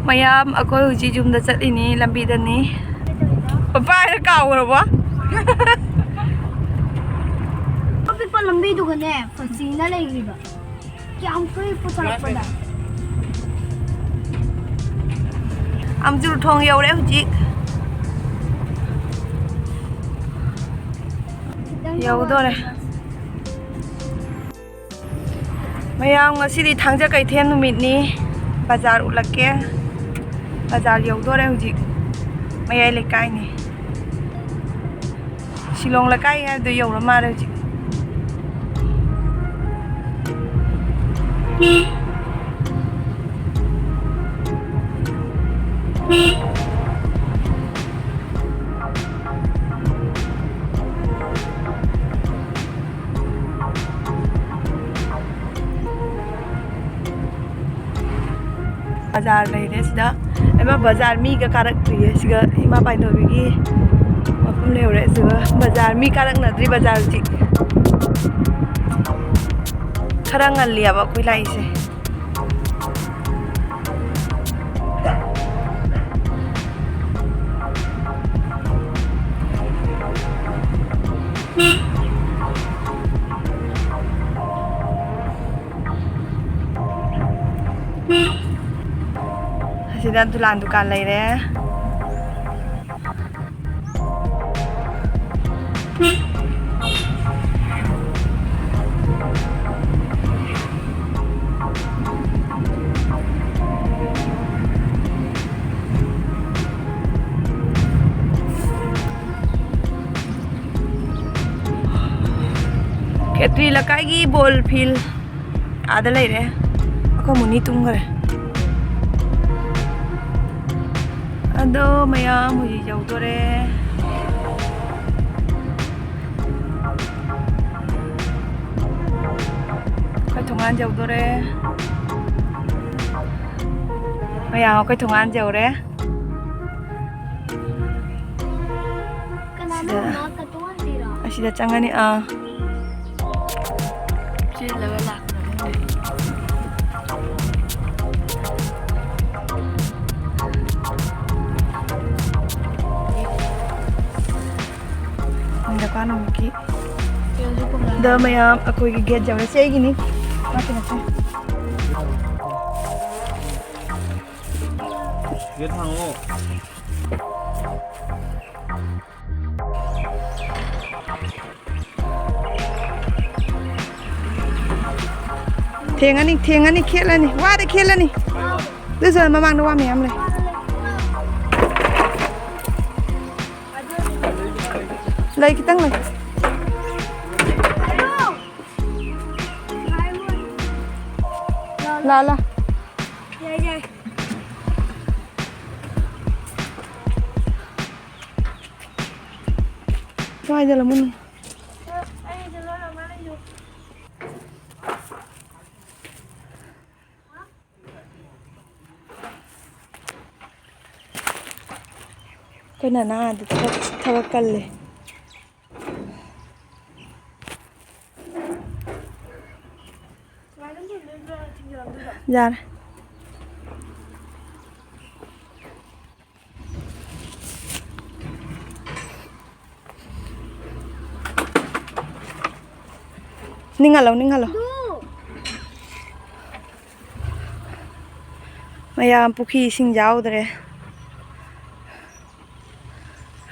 ꯃꯌꯥꯝ ꯑꯩꯈꯣꯏ ꯍꯧꯖꯤꯛ ꯌꯨꯝꯗ ꯆꯠꯂꯤꯅꯤ ꯂꯝꯕꯤꯗꯅꯤ ꯄꯥꯏꯔ ꯀꯥꯎꯔꯕ ꯑꯄꯤꯛꯄ ꯂꯝꯕꯤꯗꯨꯒꯅꯦ ꯐꯁꯤꯅ ꯂꯩꯔꯤꯕ ꯀꯌꯥꯝ ꯀꯨꯏ ꯄꯨꯊꯣꯔꯛꯄꯗ ꯑꯃꯖꯨꯔ ꯊꯣꯡ ꯌꯧꯔꯦ ꯍꯧꯖꯤꯛ ꯌꯧꯗꯣꯔꯦ ꯃꯌꯥꯝ ꯉꯁꯤꯗꯤ ꯊꯥꯡꯖ ꯀꯩꯊꯦꯜ ꯅꯨꯃꯤꯠꯅꯤ ꯕꯖꯥꯔ ꯎꯠꯂꯛꯀꯦ ꯕꯖꯥꯔ ꯌꯧꯗꯣꯔꯦ ꯍꯧꯖꯤꯛ ꯃꯌꯥꯏ ꯂꯩꯀꯥꯏꯅꯤ ꯁꯤꯂꯣꯡ ꯂꯩꯀꯥꯏ ꯍꯥꯏꯕꯗꯣ ꯌꯧꯔ ꯃꯥꯜꯂꯦ ꯍꯧꯖꯤꯛ ꯕꯖꯥꯔ ꯂꯩꯔꯦ ꯁꯤꯗ ꯏꯃꯥ ꯕꯖꯥꯔ ꯃꯤꯒ ꯀꯥꯔꯛꯇ꯭ꯔꯤꯌꯦ ꯁꯤꯒ ꯏꯃꯥ ꯄꯥꯏꯊꯣꯏꯕꯤꯒꯤ ꯃꯐꯝ ꯂꯩꯍꯧꯔꯦ ꯑꯗꯨꯒ ꯕꯖꯥꯔ ꯃꯤ ꯀꯥꯔꯛꯅꯗ꯭ꯔꯤ ꯕꯖꯥꯔ ꯍꯧꯖꯤꯛ ꯈꯔ ꯉꯜꯂꯤꯑꯕ ꯑꯩꯈꯣꯏ ꯂꯥꯛꯏꯁꯦ ꯑꯁꯤꯗ ꯗꯨꯂꯥꯟ ꯗꯨꯀꯥꯟ ꯂꯩꯔꯦ ꯈꯦꯇ꯭ꯔꯤ ꯂꯩꯀꯥꯏꯒꯤ ꯕꯣꯜ ꯐꯤꯜ ꯑꯥꯗ ꯂꯩꯔꯦ ꯑꯩꯈꯣꯏ ꯃꯨꯅꯤ ꯇꯨꯝꯈ꯭ꯔꯦ ꯑꯗꯣ ꯃꯌꯥꯝ ꯍꯧꯖꯤꯛ ꯌꯧꯗꯣꯔꯦ ꯑꯩꯈꯣꯏ ꯊꯣꯡꯒꯥꯟ ꯌꯧꯗꯣꯔꯦ ꯃꯌꯥꯝ ꯑꯩꯈꯣꯏ ꯊꯣꯡꯒꯥꯟ ꯌꯧꯔꯦ ꯑꯁꯤꯗ ꯆꯪꯉꯅꯤ ꯆꯦꯜꯂꯒ ꯂꯥꯛꯄ꯭ꯔꯥ ꯈꯪꯗꯦ ꯗꯨꯀꯥꯟ ꯑꯃꯨꯛꯀꯤ ꯗ ꯃꯌꯥꯝ ꯑꯩꯈꯣꯏꯒꯤ ꯒꯦꯠ ꯌꯧꯔꯦ ꯁꯤ ꯑꯩꯒꯤꯅꯤ ꯃꯥꯀꯤ ꯅꯠꯇꯦ ꯒꯦꯠ ꯍꯥꯡꯉꯣ ꯊꯦꯡꯉꯅꯤ ꯊꯦꯡꯉꯅꯤ ꯈꯦꯠꯂꯅꯤ ꯋꯥꯗ ꯈꯦꯠꯂꯅꯤ ꯑꯗꯨꯁꯨ ꯃꯃꯥꯡꯗ ꯋꯥ ꯃꯌꯥꯝ ꯂꯩ ꯂꯩ ꯈꯤꯇꯪ ꯂꯩ ꯂꯥ ꯁ꯭ꯋꯥꯏꯗ ꯂꯃꯨꯟ ꯑꯩꯈꯣꯏ ꯅꯅꯥꯗꯤ ꯊꯕꯛ ꯀꯜꯂꯦ ꯌꯥꯔꯦ ꯅꯤꯡꯍꯜꯂꯣ ꯅꯤꯡꯍꯜꯂꯣ ꯃꯌꯥꯝ ꯄꯨꯈ꯭ꯔꯤ ꯏꯁꯤꯡ ꯌꯥꯎꯗ꯭ꯔꯦ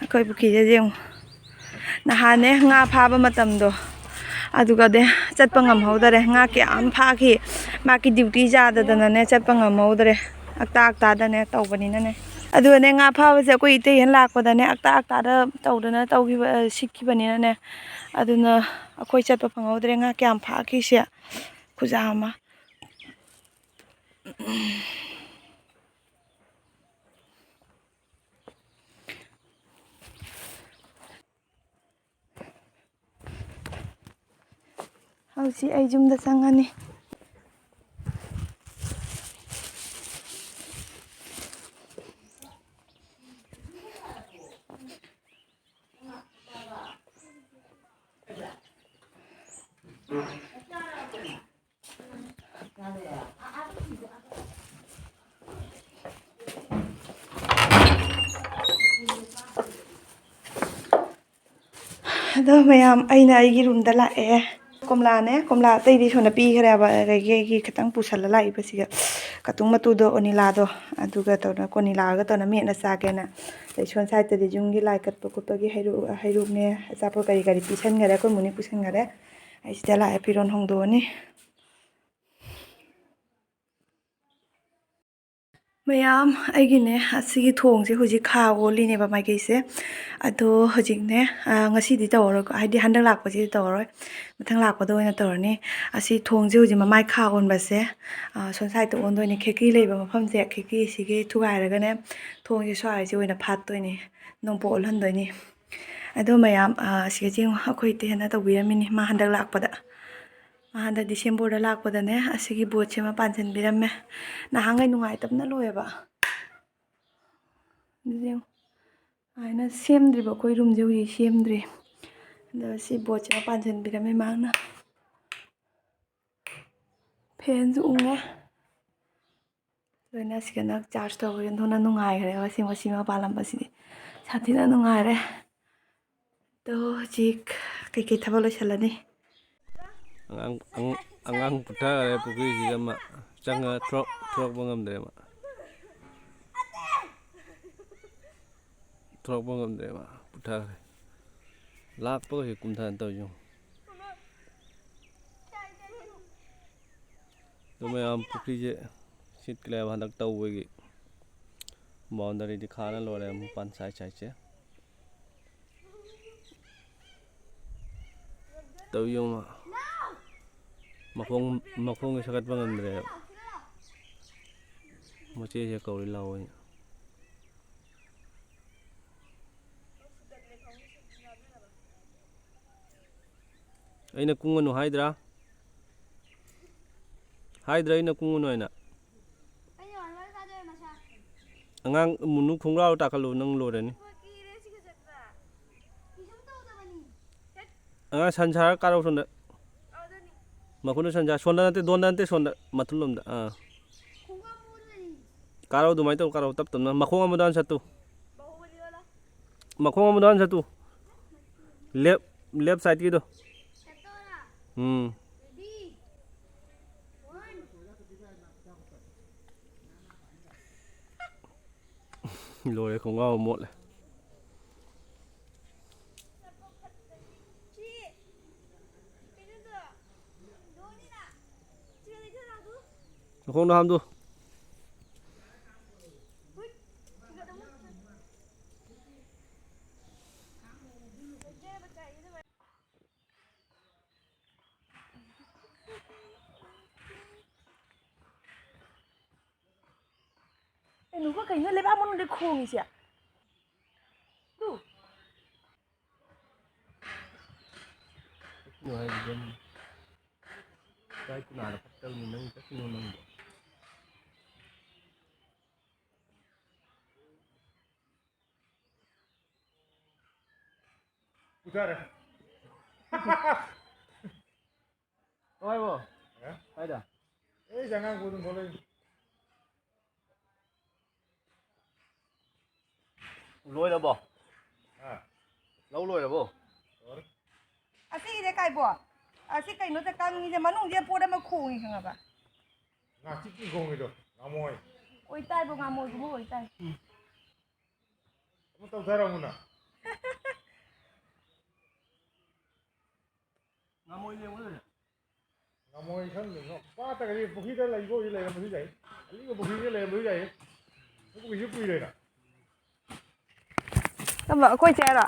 ꯑꯩꯈꯣꯏ ꯄꯨꯈ꯭ꯔꯤꯁꯦ ꯌꯦꯡꯉꯨ ꯅꯍꯥꯟꯅꯦ ꯉꯥ ꯐꯥꯕ ꯃꯇꯝꯗꯣ ꯑꯗꯨꯒꯗꯤ ꯆꯠꯄ ꯉꯝꯍꯧꯗꯔꯦ ꯉꯥ ꯀꯌꯥꯝ ꯐꯥꯈꯤ ꯃꯥꯒꯤ ꯗ꯭ꯌꯨꯇꯤ ꯌꯥꯗꯗꯅꯅꯦ ꯆꯠꯄ ꯉꯝꯍꯧꯗ꯭ꯔꯦ ꯑꯛꯇꯥꯗꯅꯦ ꯇꯧꯕꯅꯤꯅꯅꯦ ꯑꯗꯨꯒꯅꯦ ꯉꯥ ꯐꯥꯕꯁꯦ ꯑꯩꯈꯣꯏ ꯏꯇꯩꯍꯦꯟ ꯂꯥꯛꯄꯗꯅꯦ ꯑꯛꯇꯥꯗ ꯇꯧꯗꯅ ꯇꯧꯈꯤꯕ ꯁꯤꯠꯈꯤꯕꯅꯤꯅꯅꯦ ꯑꯗꯨꯅ ꯑꯩꯈꯣꯏ ꯆꯠꯄ ꯐꯪꯍꯧꯗ꯭ꯔꯦ ꯉꯥ ꯀꯌꯥꯝ ꯐꯥꯈꯤꯁꯦ ꯈꯨꯖꯥ ꯑꯃ ꯍꯧꯖꯤꯛ ꯑꯩ ꯌꯨꯝꯗ ꯆꯪꯉꯅꯤ ꯑꯗꯣ ꯃꯌꯥꯝ ꯑꯩꯅ ꯑꯩꯒꯤ ꯔꯨꯝꯗ ꯂꯥꯛꯑꯦ ꯀꯣꯝꯂꯥꯅꯦ ꯀꯣꯝꯂꯥ ꯑꯇꯩꯗꯤ ꯁꯣꯝꯗ ꯄꯤꯈ꯭ꯔꯦꯕ ꯑꯗꯒꯤ ꯑꯩꯒꯤ ꯈꯤꯇꯪ ꯄꯨꯁꯜꯂ ꯂꯥꯛꯏꯕꯁꯤꯒ ꯀꯇꯨꯡ ꯃꯇꯨꯗꯣ ꯑꯣꯅꯤꯂꯥꯗꯣ ꯑꯗꯨꯒ ꯇꯧꯅ ꯀꯣꯅꯤꯂꯥꯒ ꯇꯧꯅ ꯃꯦꯠꯅ ꯆꯥꯒꯦꯅ ꯑꯗꯩ ꯁꯣꯟ ꯁꯥꯏꯗꯠꯇꯗꯤ ꯌꯨꯝꯒꯤ ꯂꯥꯏ ꯀꯠꯄ ꯈꯣꯠꯄꯒꯤ ꯍꯩꯔꯨꯛꯅꯦ ꯑꯆꯥꯄꯣꯠ ꯀꯔꯤ ꯀꯔꯤ ꯄꯤꯁꯟꯈꯔꯦ ꯑꯩꯈꯣꯏ ꯃꯨꯅꯤ ꯄꯨꯁꯟꯈꯔꯦ ꯑꯩ ꯁꯤꯗ ꯂꯥꯛꯑꯦ ꯐꯤꯔꯣꯟ ꯍꯣꯡꯗꯣꯛꯑꯅꯤ ꯃꯌꯥꯝ ꯑꯩꯒꯤꯅꯦ ꯑꯁꯤꯒꯤ ꯊꯣꯡꯁꯦ ꯍꯧꯖꯤꯛ ꯈꯥ ꯑꯣꯜꯂꯤꯅꯦꯕ ꯃꯥꯏꯀꯩꯁꯦ ꯑꯗꯣ ꯍꯧꯖꯤꯛꯅꯦ ꯉꯁꯤꯗꯤ ꯇꯧꯔꯔꯣꯏꯀꯣ ꯍꯥꯏꯗꯤ ꯍꯟꯗꯛ ꯂꯥꯛꯄꯁꯤꯗꯤ ꯇꯧꯔꯔꯣꯏ ꯃꯊꯪ ꯂꯥꯛꯄꯗ ꯑꯣꯏꯅ ꯇꯧꯔꯅꯤ ꯑꯁꯤ ꯊꯣꯡꯁꯦ ꯍꯧꯖꯤꯛ ꯃꯃꯥꯏ ꯈꯥ ꯑꯣꯟꯕꯁꯦ ꯁꯣꯝ ꯁꯥꯏꯗꯇ ꯑꯣꯟꯗꯣꯏꯅꯦ ꯈꯦꯀꯤ ꯂꯩꯕ ꯃꯐꯝꯁꯦ ꯈꯦꯀꯤꯁꯤꯒꯤ ꯊꯨꯒꯥꯏꯔꯒꯅꯦ ꯊꯣꯡꯁꯦ ꯁ꯭ꯋꯥꯏꯁꯦ ꯑꯣꯏꯅ ꯐꯥꯠꯇꯣꯏꯅꯤ ꯅꯣꯡꯄꯣꯛ ꯑꯣꯜꯍꯟꯗꯣꯏꯅꯤ ꯑꯗꯣ ꯃꯌꯥꯝ ꯁꯤꯒꯁꯦ ꯑꯩꯈꯣꯏ ꯏꯇꯩꯅ ꯇꯧꯕꯤꯔꯝꯃꯤꯅꯤ ꯃꯥ ꯍꯟꯗꯛ ꯂꯥꯛꯄꯗ ꯍꯟꯗꯛ ꯗꯤꯁꯦꯝꯕꯔꯗ ꯂꯥꯛꯄꯗꯅꯦ ꯑꯁꯤꯒꯤ ꯕꯣꯠꯁꯦ ꯑꯃ ꯄꯥꯟꯁꯤꯟꯕꯤꯔꯝꯃꯦ ꯅꯍꯥꯟꯈꯩ ꯅꯨꯡꯉꯥꯏꯇꯕꯅ ꯂꯣꯏꯑꯦꯕ ꯑꯗꯨꯗꯤ ꯑꯗꯨꯃꯥꯏꯅ ꯁꯦꯝꯗ꯭ꯔꯤꯕ ꯑꯩꯈꯣꯏ ꯔꯨꯝꯁꯦ ꯍꯧꯖꯤꯛ ꯁꯦꯝꯗ꯭ꯔꯤ ꯑꯗꯣ ꯁꯤ ꯕꯣꯠꯁꯦ ꯑꯃ ꯄꯥꯟꯁꯤꯟꯕꯤꯔꯝꯃꯦ ꯃꯥꯅ ꯐꯦꯟꯁꯨ ꯎꯪꯉꯦ ꯂꯣꯏꯅ ꯁꯤꯒꯅ ꯆꯥꯔꯖ ꯇꯧꯕꯒꯤ ꯑꯣꯟꯊꯣꯛꯅ ꯅꯨꯡꯉꯥꯏꯈ꯭ꯔꯦꯕ ꯁꯤꯃ ꯄꯥꯜꯂꯝꯕꯁꯤꯗꯤ ꯁꯥꯊꯤꯅ ꯅꯨꯡꯉꯥꯏꯔꯦ ꯑꯗꯣ ꯍꯧꯖꯤꯛ ꯀꯩꯀꯩ ꯊꯕꯛ ꯂꯣꯏꯁꯤꯜꯂꯅꯤ ꯑꯉꯥꯡ ꯄꯨꯊꯈꯔꯦ ꯄꯨꯈ꯭ꯔꯤꯁꯤꯗ ꯑꯃ ꯆꯪꯉ ꯊꯣꯔꯛꯄ ꯉꯝꯗ꯭ꯔꯦ ꯑꯃ ꯊꯣꯔꯛꯄ ꯉꯝꯗ꯭ꯔꯦ ꯑꯃ ꯄꯨꯊꯈ꯭ꯔꯦ ꯂꯥꯛꯄꯒ ꯍꯦꯛ ꯀꯨꯝꯊꯅ ꯇꯧꯔꯤꯁꯤ ꯑꯗꯨ ꯃꯌꯥꯝ ꯄꯨꯈ꯭ꯔꯤꯁꯦ ꯁꯤꯠꯀꯂꯦꯕ ꯍꯟꯗꯛ ꯇꯧꯕꯒꯤ ꯕꯥꯎꯟꯗꯔꯤꯗꯤ ꯈꯥꯅ ꯂꯣꯏꯔꯦ ꯃꯄꯥꯟ ꯁꯥꯏꯠꯁꯦ ꯇꯧ ꯃꯈꯣꯡꯒꯤ ꯁꯥꯒꯠꯄ ꯉꯝꯗ꯭ꯔꯦꯕ ꯃꯆꯦꯁꯦ ꯀꯧꯔꯤ ꯂꯥꯛꯑꯣꯏ ꯑꯩꯅ ꯀꯨꯡꯉꯅꯨ ꯍꯥꯏꯗ꯭ꯔꯥ ꯑꯩꯅ ꯀꯨꯡꯉꯅꯨ ꯍꯥꯏꯅ ꯑꯉꯥꯡ ꯃꯨꯅꯨ ꯈꯣꯡꯒ꯭ꯔꯥꯎ ꯇꯥꯈꯠꯂꯨ ꯅꯪ ꯂꯣꯏꯔꯅꯤ ꯑꯉꯥꯡ ꯁꯟ ꯁꯥꯔ ꯀꯥꯔꯧ ꯁꯣꯝꯗ ꯃꯈꯨꯠꯅ ꯁꯟ ꯁꯥꯔ ꯁꯣꯝꯗ ꯅꯠꯇꯦ ꯗꯣꯟꯗ ꯅꯠꯇꯦ ꯁꯣꯝꯗ ꯃꯊꯨꯜ ꯂꯣꯝꯗ ꯀꯥꯔꯧ ꯑꯗꯨꯃꯥꯏꯅ ꯇꯧ ꯀꯥꯔꯧ ꯇꯞ ꯇꯞꯅ ꯃꯈꯣꯡ ꯑꯃꯗ ꯍꯥꯟꯅ ꯁꯠꯇꯨ ꯃꯈꯣꯡ ꯑꯃꯗ ꯍꯥꯟꯅ ꯁꯠꯇꯨ ꯂꯦꯞ ꯁꯥꯏꯠꯀꯤꯗꯣ ꯂꯣꯏꯔꯦ ꯈꯣꯡꯒ꯭ꯔꯥꯎ ꯃꯣꯠꯂꯦ ꯃꯈꯣꯡꯗꯣ ꯍꯥꯝꯗꯨ ꯅꯨꯄꯥ ꯀꯩꯅꯣ ꯂꯩꯕꯥꯛ ꯃꯅꯨꯡꯗ ꯈꯣꯡꯉꯤꯁꯦ ꯎꯊꯔꯦ ꯍꯣꯏꯕꯣ ꯀꯥꯏꯗ ꯑꯩ ꯑꯉꯥꯡ ꯑꯗꯨꯝ ꯊꯣꯛꯂꯛꯏ ꯂꯣꯏꯔꯕꯣ ꯂꯧ ꯂꯣꯏꯔꯕꯣ ꯑꯁꯤꯒꯤꯁꯦ ꯀꯥꯏꯕꯣ ꯑꯁꯤ ꯀꯩꯅꯣꯁꯦ ꯀꯪꯉꯤꯁꯦ ꯃꯅꯨꯡꯁꯦ ꯄꯣꯠ ꯑꯃ ꯈꯣꯡꯉꯤ ꯈꯪꯉꯕ ꯉꯥꯆꯤꯛꯀꯤ ꯈꯣꯡꯉꯤꯗꯣ ꯉꯥꯃꯣꯏ ꯑꯣꯏꯇꯥꯏꯕ ꯉꯥꯃꯣꯏꯒꯨꯝꯕ ꯑꯣꯏꯇꯥꯏ ꯑꯃꯨꯛ ꯇꯧꯊꯔꯝꯃꯨꯅ ꯉꯥꯃꯣꯏ ꯌꯦꯡꯉꯨꯗꯣꯏꯅꯦ ꯉꯥꯃꯣꯏ ꯈꯪꯗꯦ ꯄꯥꯠꯇꯒꯗꯤ ꯄꯨꯈ꯭ꯔꯤꯗ ꯂꯩꯕ ꯑꯣꯏꯗꯤ ꯂꯩꯔꯝꯕꯁꯨ ꯌꯥꯏ ꯑꯔꯤꯕ ꯄꯨꯈ꯭ꯔꯤꯗ ꯂꯩꯔꯝꯕꯁꯨ ꯌꯥꯏ ꯄꯨꯈ꯭ꯔꯤꯁꯨ ꯀꯨꯏꯔꯦꯅ ꯇꯝꯕ ꯑꯩꯈꯣꯏ ꯆꯦꯔꯣ